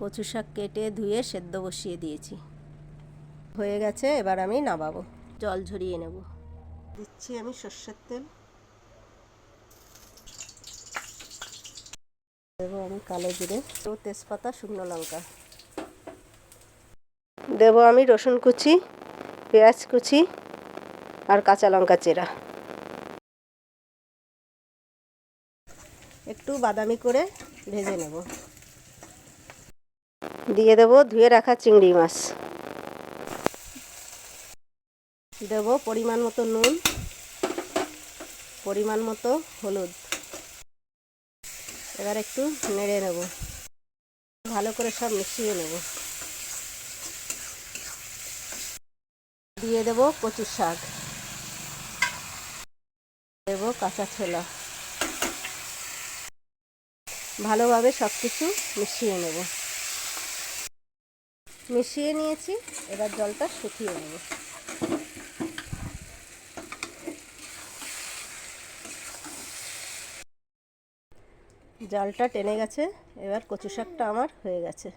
কচু শাক কেটে ধুয়ে সেদ্ধ বসিয়ে দিয়েছি, হয়ে গেছে। এবার আমি নামাবো, জল ঝরিয়ে নেব। দিচ্ছি আমি সর্ষের তেল, দেবো আমি কালো জিরে ও তেজপাতা, শুকনো লঙ্কা, দেবো আমি রসুন কুচি, পেঁয়াজ কুচি আর কাঁচা লঙ্কা চেরা। একটু বাদামি করে ভেজে নেব। দিয়ে দেবো ধুয়ে রাখা চিংড়ি মাছ, দেব পরিমাণ মতো নুন, পরিমাণ মতো হলুদ। এবার একটু নেড়ে নেব, ভালো করে সব মিশিয়ে নেব। দিয়ে দেব কচু শাক, দেব কাঁচা ছোলা, ভালোভাবে সব কিছু মিশিয়ে নেব। মিশিয়ে নিয়েছি, এবার জলটা শুকিয়ে নেব। জলটা টেনে গেছে, এবার কচু শাকটা আমার হয়ে গেছে।